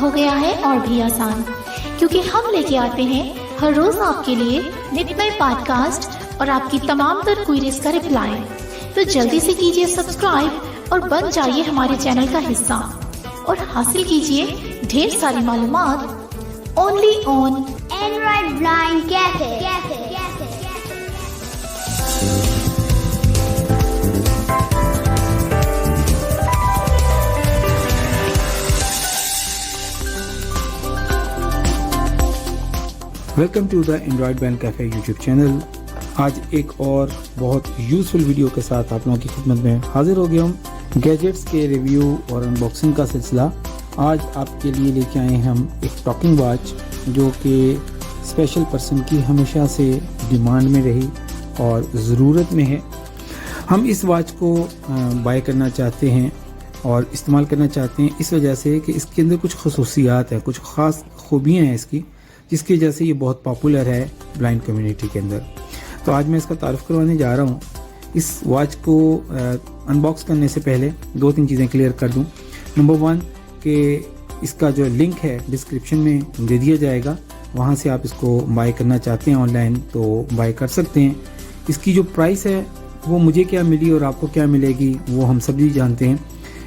हो गया है और भी आसान, क्योंकि हम लेके आते हैं हर रोज आपके लिए नित नए पॉडकास्ट और आपकी तमाम तर क्वेरीज का रिप्लाई। तो जल्दी से कीजिए सब्सक्राइब और बन जाइए हमारे चैनल का हिस्सा और हासिल कीजिए ढेर सारी मालूमात only on Android Blind Cafe. Welcome to the Android band cafe YouTube channel. आज एक और बहुत यूज़फुल वीडियो के साथ आप लोगों की खिदमत में हाजिर हो गया हूँ। गैजेट्स के रिव्यू और अनबॉक्सिंग का सिलसिला आज आपके लिए लेके आए हैं हम एक टॉकिंग वॉच जो कि स्पेशल पर्सन की हमेशा से डिमांड में रही और ज़रूरत में है। हम इस वॉच को बाय करना चाहते हैं और इस्तेमाल करना चाहते हैं इस वजह से कि इसके अंदर कुछ खसूसियात हैं, कुछ ख़ास खूबियाँ हैं इसकी, जिसकी वजह से ये बहुत पॉपुलर है ब्लाइंड कम्युनिटी के अंदर। तो आज मैं इसका तारुफ करवाने जा रहा हूँ। इस वॉच को अनबॉक्स करने से पहले 2-3 चीज़ें क्लियर कर दूँ। नंबर 1 कि इसका जो लिंक है डिस्क्रिप्शन में दे दिया जाएगा, वहाँ से आप इसको बाय करना चाहते हैं ऑनलाइन तो बाय कर सकते हैं। इसकी जो प्राइस है वो मुझे क्या मिली और आपको क्या मिलेगी वो हम सभी जानते हैं,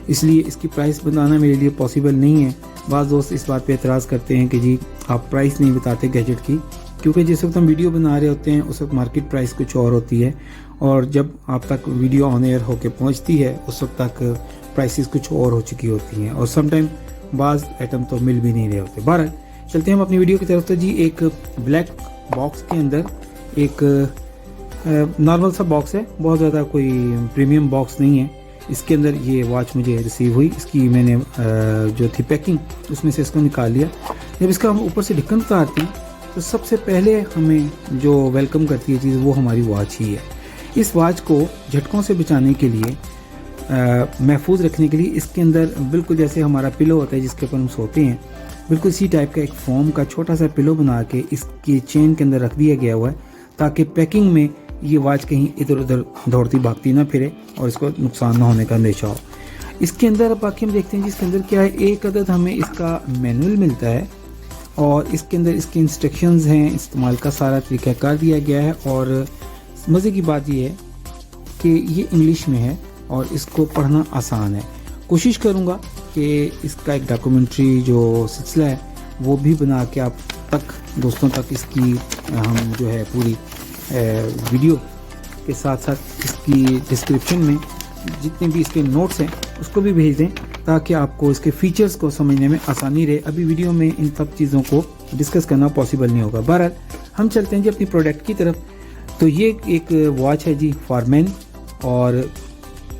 इसलिए इसकी प्राइस बताना मेरे लिए पॉसिबल नहीं है। बाज़ दोस्त इस बात पे एतराज़ करते हैं कि जी आप प्राइस नहीं बताते गैजेट की, क्योंकि जिस वक्त हम वीडियो बना रहे होते हैं उस वक्त मार्केट प्राइस कुछ और होती है और जब आप तक वीडियो ऑन एयर होकर पहुंचती है उस वक्त तक प्राइसेस कुछ और हो चुकी होती हैं और समटाइम बाज़ आइटम तो मिल भी नहीं रहे होते। बहरहाल चलते हैं हम अपनी वीडियो की तरफ। तो जी एक ब्लैक बॉक्स के अंदर एक नॉर्मल सा बॉक्स है, बहुत ज़्यादा कोई प्रीमियम बॉक्स नहीं है। इसके अंदर ये वॉच मुझे रिसीव हुई, इसकी मैंने जो थी पैकिंग उसमें से इसको निकाल लिया। जब इसका हम ऊपर से ढक्कन उतारते हैं तो सबसे पहले हमें जो वेलकम करती है चीज़ वो हमारी वॉच ही है। इस वॉच को झटकों से बचाने के लिए, महफूज रखने के लिए इसके अंदर बिल्कुल जैसे हमारा पिलो होता है जिसके ऊपर हम सोते हैं, बिल्कुल इसी टाइप का एक फोम का छोटा सा पिलो बना के इसकी चेन के अंदर रख दिया गया हुआ है ताकि पैकिंग में ये वॉच कहीं इधर उधर दौड़ती भागती ना फिरे और इसको नुकसान ना होने का अंदेशा हो। इसके अंदर बाकी हम देखते हैं जिसके अंदर क्या है, एक अदद हमें इसका मैनुअल मिलता है और इसके अंदर इसके इंस्ट्रक्शंस हैं, इस्तेमाल का सारा तरीक़ाकार दिया गया है। और मज़े की बात ये है कि ये इंग्लिश में है और इसको पढ़ना आसान है। कोशिश करूँगा कि इसका एक डॉक्यूमेंट्री जो सिलसिला है वो भी बना के आप तक दोस्तों तक इसकी हम जो है पूरी वीडियो के साथ साथ इसकी डिस्क्रिप्शन में जितने भी इसके नोट्स हैं उसको भी भेज दें ताकि आपको इसके फीचर्स को समझने में आसानी रहे। अभी वीडियो में इन सब चीज़ों को डिस्कस करना पॉसिबल नहीं होगा। बहरहाल हम चलते हैं जी अपनी प्रोडक्ट की तरफ। तो ये एक वॉच है जी फॉरमैन और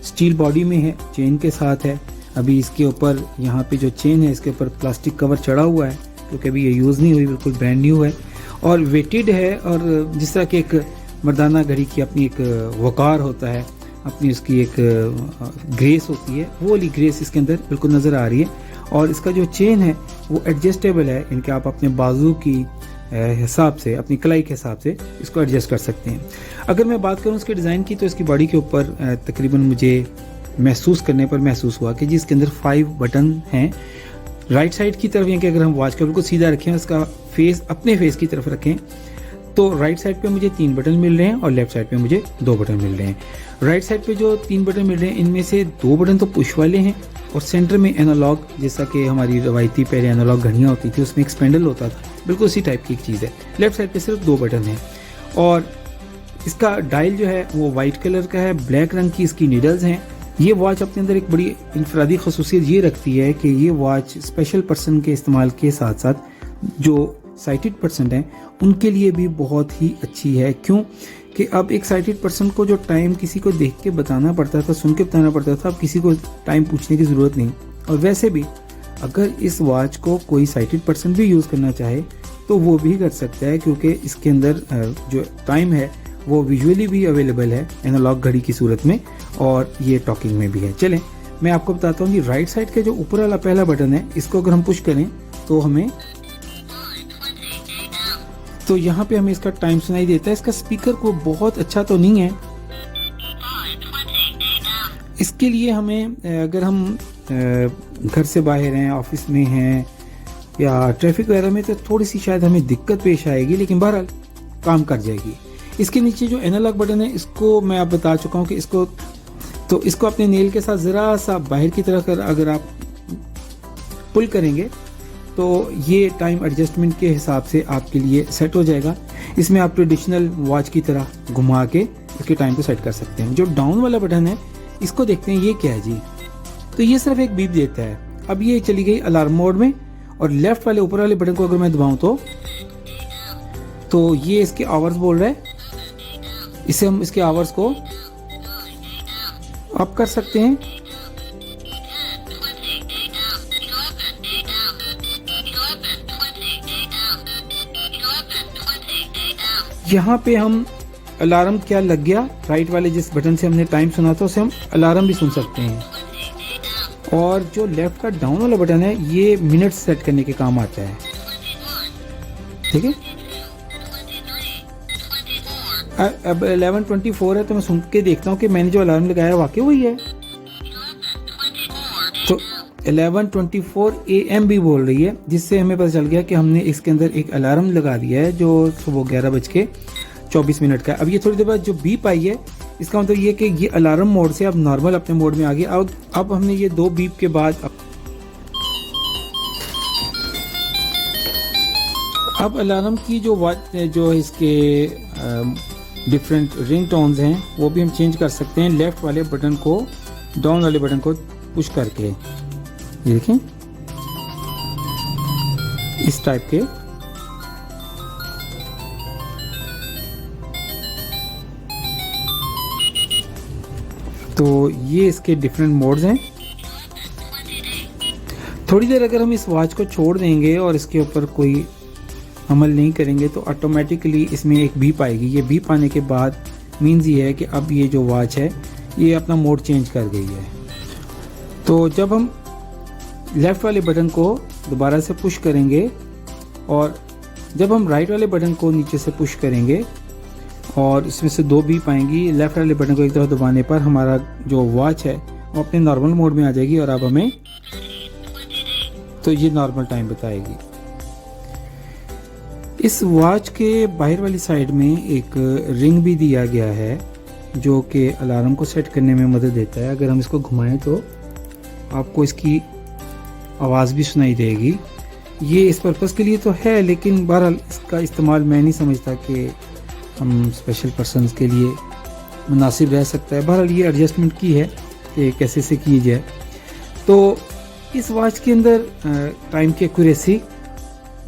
स्टील बॉडी में है, चेन के साथ है। अभी इसके ऊपर यहाँ पे जो चेन है इसके ऊपर प्लास्टिक कवर चढ़ा हुआ है क्योंकि अभी ये यूज़ नहीं हुई, बिल्कुल ब्रांड न्यू है और वेटेड है। और जिस तरह की एक मर्दाना घड़ी की अपनी एक वक़ार होता है, अपनी उसकी एक ग्रेस होती है, वो वाली ग्रेस इसके अंदर बिल्कुल नज़र आ रही है। और इसका जो चेन है वो एडजस्टेबल है, इनके आप अपने बाजू की हिसाब से, अपनी कलाई के हिसाब से इसको एडजस्ट कर सकते हैं। अगर मैं बात करूँ इसके डिज़ाइन की तो इसकी बॉडी के ऊपर तकरीबन मुझे महसूस करने पर महसूस हुआ कि जी इसके अंदर 5 बटन हैं। राइट साइड की तरफ यानी कि अगर हम वॉच को बिल्कुल सीधा रखें, इसका फेस अपने फेस की तरफ रखें तो राइट साइड पे मुझे 3 बटन मिल रहे हैं और लेफ्ट साइड पे मुझे 2 बटन मिल रहे हैं। राइट साइड पे जो 3 बटन मिल रहे हैं इनमें से 2 बटन तो पुश वाले हैं और सेंटर में एनालॉग, जैसा कि हमारी रवायती पहले एनालॉग घड़ियाँ होती थी उसमें एक स्पेंडल होता था, बिल्कुल उसी टाइप की एक चीज़ है। लेफ्ट साइड पे सिर्फ 2 बटन हैं और इसका डायल जो है वो वाइट कलर का है, ब्लैक रंग की इसकी नीडल्स हैं। ये वॉच अपने अंदर एक बड़ी इनफरादी खसूसियत ये रखती है कि ये वॉच स्पेशल पर्सन के इस्तेमाल के साथ साथ जो साइटेड पर्सन हैं उनके लिए भी बहुत ही अच्छी है। क्यों कि अब एक साइटेड पर्सन को जो टाइम किसी को देख के बताना पड़ता था, सुन के बताना पड़ता था, अब किसी को टाइम पूछने की ज़रूरत नहीं। और वैसे भी अगर इस वॉच को कोई साइटेड पर्सन भी यूज़ करना चाहे तो वो भी कर सकता है क्योंकि इसके अंदर जो टाइम है वो विजुअली भी अवेलेबल है एनालॉग घड़ी की सूरत में और ये टॉकिंग में भी है। चलें मैं आपको बताता हूँ कि राइट साइड का जो ऊपर वाला पहला बटन है इसको अगर हम पुश करें तो हमें तो यहाँ पे हमें इसका टाइम सुनाई देता है। इसका स्पीकर को बहुत अच्छा तो नहीं है, इसके लिए हमें अगर हम घर से बाहर हैं, ऑफिस में हैं या ट्रैफिक वगैरह में तो थोड़ी सी शायद हमें दिक्कत पेश आएगी, लेकिन बहरहाल काम कर जाएगी। इसके नीचे जो एनालॉग बटन है इसको मैं आप बता चुका हूँ कि इसको अपने नेल के साथ ज़रा सा बाहर की तरफ अगर आप पुल करेंगे तो ये टाइम एडजस्टमेंट के हिसाब से आपके लिए सेट हो जाएगा। इसमें आप ट्रेडिशनल वॉच की तरह घुमा के इसके टाइम को सेट कर सकते हैं। जो डाउन वाला बटन है इसको देखते हैं ये क्या है जी। तो ये सिर्फ एक बीप देता है। अब ये चली गई अलार्म मोड में, और लेफ्ट वाले ऊपर वाले बटन को अगर मैं दबाऊं तो ये इसके आवर्स बोल रहा है। इसे हम इसके आवर्स को अप कर सकते हैं। यहाँ पे हम अलार्म क्या लग गया, राइट वाले जिस बटन से हमने टाइम सुना था उसे हम अलार्म भी सुन सकते हैं। और जो लेफ्ट का डाउन वाला बटन है ये मिनट सेट करने के काम आता है। ठीक है, अब 11:24 है तो मैं सुन के देखता हूँ कि मैंने जो अलार्म लगाया वाकई वही है। तो 11:24 AM भी बोल रही है, जिससे हमें पता चल गया कि हमने इसके अंदर एक अलार्म लगा दिया है जो सुबह 11:24 का है। अब ये थोड़ी देर बाद जो बीप आई है इसका मतलब ये कि ये अलार्म मोड से अब नॉर्मल अपने मोड में आ गया। अब हमने ये 2 बीप के बाद अब अलार्म की जो इसके डिफरेंट रिंग टोन्स हैं वो भी हम चेंज कर सकते हैं लेफ्ट वाले बटन को डाउन वाले बटन को पुश करके। ये देखें इस टाइप के। तो ये इसके डिफरेंट मोड्स हैं। थोड़ी देर अगर हम इस वॉच को छोड़ देंगे और इसके ऊपर कोई अमल नहीं करेंगे तो ऑटोमेटिकली इसमें एक बीप आएगी। ये बीप आने के बाद मीन्स ये है कि अब ये जो वॉच है ये अपना मोड चेंज कर गई है। तो जब हम लेफ़्ट वाले बटन को दोबारा से पुश करेंगे और जब हम राइट वाले बटन को नीचे से पुश करेंगे और इसमें से 2 बीप आएंगी, लेफ़्ट वाले बटन को एक तरफ दबाने पर हमारा जो वॉच है वो अपने नॉर्मल मोड में आ जाएगी और अब हमें तो ये नॉर्मल टाइम बताएगी। इस वॉच के बाहर वाली साइड में एक रिंग भी दिया गया है जो कि अलार्म को सेट करने में मदद देता है। अगर हम इसको घुमाएं तो आपको इसकी आवाज़ भी सुनाई देगी। ये इस पर्पज़ के लिए तो है, लेकिन बहरहाल इसका इस्तेमाल मैं नहीं समझता कि हम स्पेशल पर्सन्स के लिए मुनासिब रह सकता है। बहरहाल ये एडजस्टमेंट की है कि कैसे से की जाए। तो इस वॉच के अंदर टाइम की एक्यूरेसी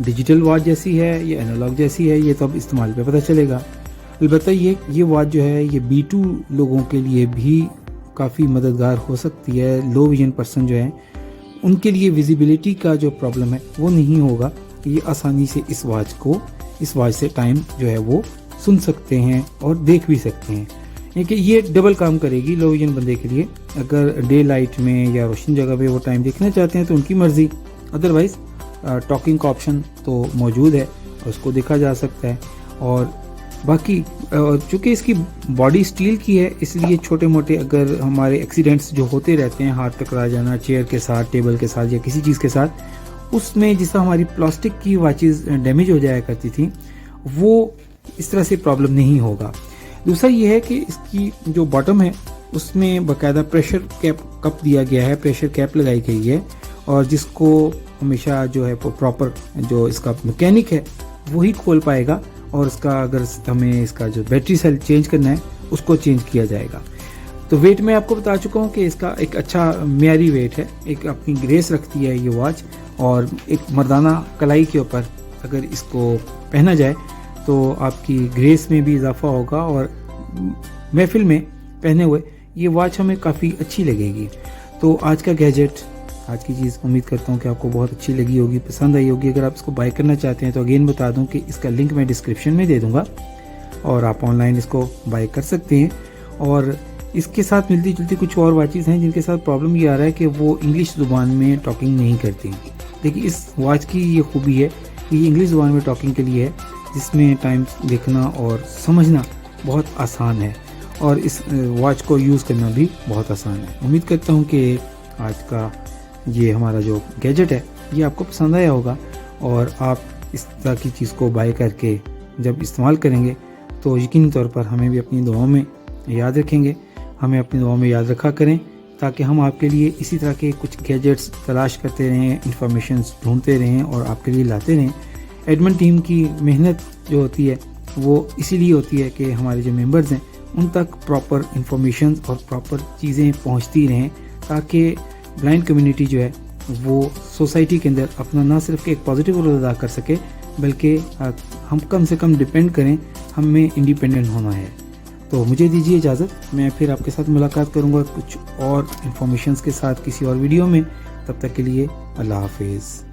डिजिटल वॉच जैसी है या एनालॉग जैसी है ये तो अब इस्तेमाल पे पता चलेगा। अलबत्ता ये वॉच जो है ये B2 लोगों के लिए भी काफ़ी मददगार हो सकती है। लो विजन पर्सन जो हैं उनके लिए विजिबिलिटी का जो प्रॉब्लम है वो नहीं होगा। ये आसानी से इस वॉच से टाइम जो है वो सुन सकते हैं और देख भी सकते हैं। यानी ये डबल काम करेगी लो विजन बंदे के लिए। अगर डे लाइट में या रोशन जगह पे वो टाइम देखना चाहते हैं तो उनकी मर्ज़ी, अदरवाइज़ टॉकिंग का ऑप्शन तो मौजूद है और उसको देखा जा सकता है। और बाकी चूँकि इसकी बॉडी स्टील की है इसलिए छोटे मोटे अगर हमारे एक्सीडेंट्स जो होते रहते हैं, हाथ टकरा जाना चेयर के साथ, टेबल के साथ या किसी चीज़ के साथ, उसमें जिस तरह हमारी प्लास्टिक की वॉचेस डैमेज हो जाया करती थी वो इस तरह से प्रॉब्लम नहीं होगा। दूसरा ये है कि इसकी जो बॉटम है उसमें बाकायदा प्रेशर कप दिया गया है, प्रेशर कैप लगाई गई है और जिसको हमेशा जो है प्रॉपर जो इसका मैकेनिक है वही खोल पाएगा और इसका अगर हमें इसका जो बैटरी सेल चेंज करना है उसको चेंज किया जाएगा। तो वेट मैं आपको बता चुका हूँ कि इसका एक अच्छा मियारी वेट है, एक अपनी ग्रेस रखती है ये वॉच। और एक मर्दाना कलाई के ऊपर अगर इसको पहना जाए तो आपकी ग्रेस में भी इजाफा होगा और महफिल में पहने हुए ये वॉच हमें काफ़ी अच्छी लगेगी। तो आज का गैजेट, आज की चीज़ उम्मीद करता हूँ कि आपको बहुत अच्छी लगी होगी, पसंद आई होगी। अगर आप इसको बाय करना चाहते हैं तो अगेन बता दूँ कि इसका लिंक मैं डिस्क्रिप्शन में दे दूँगा और आप ऑनलाइन इसको बाय कर सकते हैं। और इसके साथ मिलती जुलती कुछ और वॉचेज़ हैं जिनके साथ प्रॉब्लम ये आ रहा है कि वो इंग्लिश ज़ुबान में टॉकिंग नहीं करती। लेकिन इस वॉच की ये खूबी है कि ये इंग्लिश ज़ुबान में टॉकिंग के लिए है, जिसमें टाइम देखना और समझना बहुत आसान है और इस वॉच को यूज़ करना भी बहुत आसान है। उम्मीद करता हूँ कि आज का ये हमारा जो गैजेट है ये आपको पसंद आया होगा और आप इस तरह की चीज़ को बाय करके जब इस्तेमाल करेंगे तो यकीनी तौर पर हमें भी अपनी दुआओं में याद रखेंगे, हमें अपनी दुआओं में याद रखा करें, ताकि हम आपके लिए इसी तरह के कुछ गैजेट्स तलाश करते रहें, इंफॉर्मेशन ढूंढते रहें और आपके लिए लाते रहें। एडमन टीम की मेहनत जो होती है वो इसीलिए होती है कि हमारे जो मेंबर्स हैं उन तक प्रॉपर इंफॉर्मेशन और प्रॉपर चीज़ें पहुंचती रहें, ताकि ब्लाइंड कम्युनिटी जो है वो सोसाइटी के अंदर अपना ना सिर्फ एक पॉजिटिव रोल अदा कर सके, बल्कि हम कम से कम डिपेंड करें, हमें इंडिपेंडेंट होना है। तो मुझे दीजिए इजाज़त, मैं फिर आपके साथ मुलाकात करूँगा कुछ और इन्फॉर्मेशन के साथ किसी और वीडियो में। तब तक के लिए अल्लाह हाफिज़।